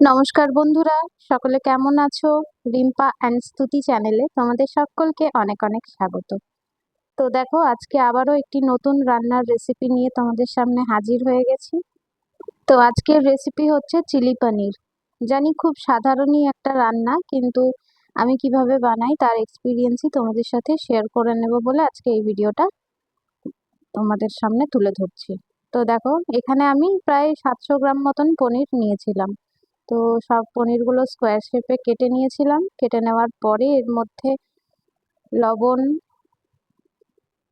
নমস্কার বন্ধুরা, সকলে কেমন আছো? রিম্পা অ্যান্ড স্তুতি চ্যানেলে তোমাদের সকলকে অনেক অনেক স্বাগত। তো দেখো, আজকে আবারও একটি নতুন রান্নার রেসিপি নিয়ে তোমাদের সামনে হাজির হয়ে গেছি। তো আজকের রেসিপি হচ্ছে চিলি পনির। জানি খুব সাধারণই একটা রান্না, কিন্তু আমি কিভাবে বানাই তার এক্সপিরিয়েন্সই তোমাদের সাথে শেয়ার করে নেব বলে আজকে এই ভিডিওটা তোমাদের সামনে তুলে ধরছি। তো দেখো, এখানে আমি প্রায় 700 গ্রাম মতন পনির নিয়েছিলাম। তো সব পনিরগুলো স্কোয়ার শেপে কেটে নিয়েছিলাম। কেটে নেওয়ার পরে এর মধ্যে লবণ,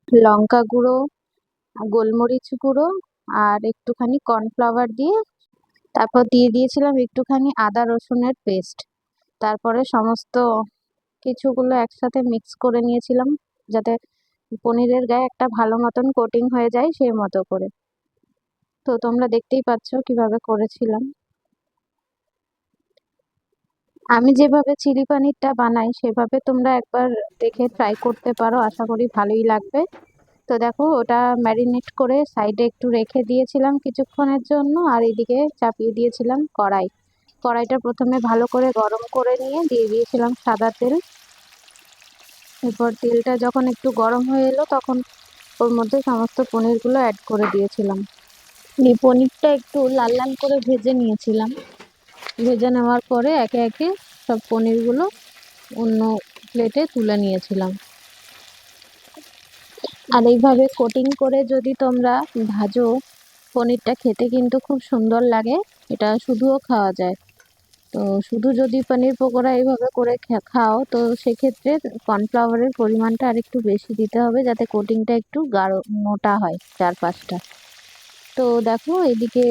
লঙ্কা গুঁড়ো, গোলমরিচ গুঁড়ো আর একটুখানি কর্নফ্লাওয়ার দিয়ে তারপর দিয়ে দিয়েছিলাম একটুখানি আদা রসুনের পেস্ট। তারপরে সমস্ত কিছুগুলো একসাথে মিক্স করে নিয়েছিলাম, যাতে পনিরের গায়ে একটা ভালো মতন কোটিং হয়ে যায় সেই মতো করে। তো তোমরা দেখতেই পাচ্ছ কিভাবে করেছিলাম। আমি যেভাবে চিলি পনিরটা বানাই সেভাবে তোমরা একবার দেখে ট্রাই করতে পারো, আশা করি ভালোই লাগবে। তো দেখো, ওটা ম্যারিনেট করে সাইডে একটু রেখে দিয়েছিলাম কিছুক্ষণের জন্য, আর এদিকে চাপিয়ে দিয়েছিলাম কড়াইটা প্রথমে ভালো করে গরম করে নিয়ে দিয়ে দিয়েছিলাম সাদা তেল। এরপর তেলটা যখন একটু গরম হয়ে এলো তখন ওর মধ্যে সমস্ত পনিরগুলো অ্যাড করে দিয়েছিলাম। এই পনিরটা একটু লাল লাল করে ভেজে নিয়েছিলাম। ভেজে নেওয়ার পরে একে একে সব পনিরগুলো অন্য প্লেটে তুলে নিয়েছিলাম। আর এইভাবে কোটিং করে যদি তোমরা ভাজো, পনিরটা খেতে কিন্তু খুব সুন্দর লাগে। এটা শুধুও খাওয়া যায়। তো শুধু যদি পনির পকোড়া এইভাবে করে খাও, তো সেক্ষেত্রে কর্নফ্লাওয়ারের পরিমাণটা আর একটু বেশি দিতে হবে, যাতে কোটিংটা একটু গাঢ় মোটা হয় চারপাশটা। তো দেখো, এদিকে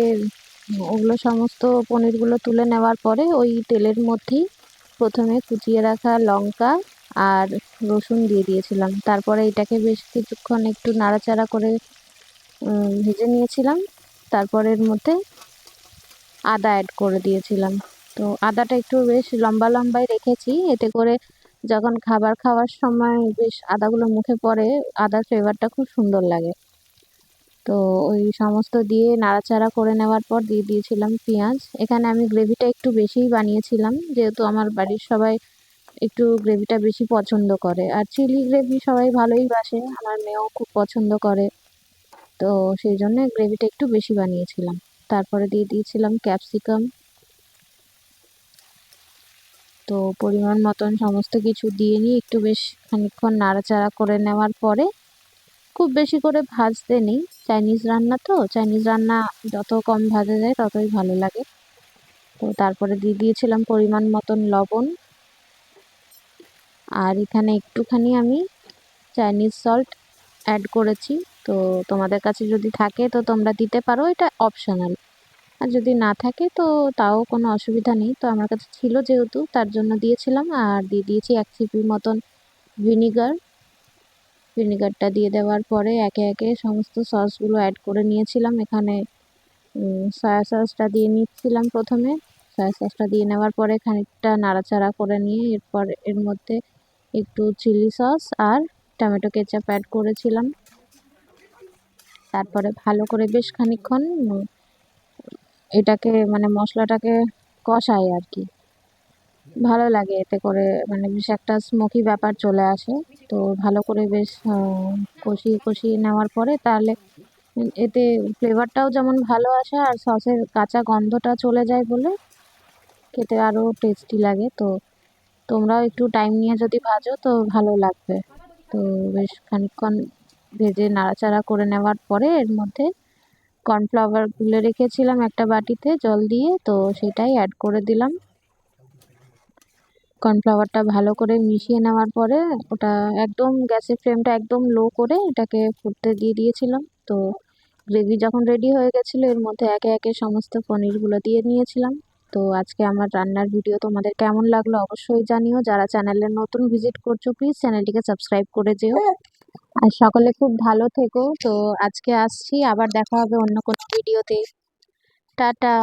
ওগুলো সমস্ত পনিরগুলো তুলে নেওয়ার পরে ওই তেলের মধ্যেই প্রথমে কুচিয়ে রাখা লঙ্কা আর রসুন দিয়ে দিয়েছিলাম। তারপরে এটাকে বেশ কিছুক্ষণ একটু নাড়াচাড়া করে ভেজে নিয়েছিলাম। তারপরে এর মধ্যে আদা অ্যাড করে দিয়েছিলাম। তো আদাটা একটু বেশ লম্বা লম্বাই রেখেছি, এতে করে যখন খাবার খাওয়ার সময় বেশ আদাগুলো মুখে পড়ে, আদার ফ্লেভারটা খুব সুন্দর লাগে। তো ওই সমস্ত দিয়ে নাড়াচাড়া করে নেওয়ার পর দিয়ে দিয়েছিলাম পেঁয়াজ। এখানে আমি গ্রেভিটা একটু বেশিই বানিয়েছিলাম, যেহেতু আমার বাড়ির সবাই একটু গ্রেভিটা বেশি পছন্দ করে, আর চিলি গ্রেভি সবাই ভালোই বাসে, আমার মেয়েও খুব পছন্দ করে। তো সেই জন্য গ্রেভিটা একটু বেশি বানিয়েছিলাম। তারপরে দিয়ে দিয়েছিলাম ক্যাপসিকাম। তো পরিমাণ মতন সমস্ত কিছু দিয়ে নিয়ে একটু বেশ খানিকক্ষণ নাড়াচাড়া করে নেওয়ার পরে, খুব বেশি করে ভাজতে নেই, চাইনিজ রান্না তো, চাইনিজ রান্না যত কম ভাজা যায় ততই ভালো লাগে। তো তারপরে দিয়ে দিয়েছিলাম পরিমাণ মতন লবণ, আর এখানে একটুখানি আমি চাইনিজ সল্ট অ্যাড করেছি। তো তোমাদের কাছে যদি থাকে তো তোমরা দিতে পারো, এটা অপশনাল। আর যদি না থাকে তো তাও কোনো অসুবিধা নেই। তো আমার কাছে ছিল যেহেতু, তার জন্য দিয়েছিলাম। আর দিয়ে দিয়েছি 1 চিপি মতন ভিনিগার। ভিনিগারটা দিয়ে দেওয়ার পরে একে একে সমস্ত সসগুলো অ্যাড করে নিয়েছিলাম। এখানে সয়া সসটা দিয়ে নিচ্ছিলাম প্রথমে। সয়া সসটা দিয়ে নেওয়ার পরে খানিকটা নাড়াচাড়া করে নিয়ে এরপর এর মধ্যে একটু চিলি সস আর টমেটো কেচাপ অ্যাড করেছিলাম। তারপরে ভালো করে বেশ খানিকক্ষণ এটাকে মানে মশলাটাকে কষাই আর কি। ভালো লাগে এতে করে, মানে বেশ একটা স্মোকি ব্যাপার চলে আসে। তো ভালো করে বেশ কষিয়ে কষিয়ে নেওয়ার পরে তাহলে এতে ফ্লেভারটাও যেমন ভালো আসে, আর সসের কাঁচা গন্ধটা চলে যায় বলে খেতে আরও টেস্টি লাগে। তো তোমরাও একটু টাইম নিয়ে যদি ভাজো তো ভালো লাগবে। তো বেশ খানিকক্ষণ ভেজে নাড়াচাড়া করে নেওয়ার পরে এর মধ্যে কর্নফ্লাওয়ার গুলে রেখেছিলাম একটা বাটিতে জল দিয়ে, তো সেটাই অ্যাড করে দিলাম। কর্নফ্লাওয়ারটা ভালো করে মিশিয়ে নেওয়ার পরে ওটা একদম গ্যাসের ফ্লেমটা একদম লো করে এটাকে ফুটতে দিয়ে দিয়েছিলাম। তো গ্রেভি যখন রেডি হয়ে গেছিলো, এর মধ্যে একে একে সমস্ত পনিরগুলো দিয়ে নিয়েছিলাম। তো আজকে আমার রান্নার ভিডিও তোমাদের কেমন লাগলো অবশ্যই জানিও। যারা চ্যানেলে নতুন ভিজিট করছো প্লিজ চ্যানেলটিকে সাবস্ক্রাইব করে যেও। আর সকলে খুব ভালো থেকো। তো আজকে আসছি, আবার দেখা হবে অন্য কোনো ভিডিওতে। টাটা।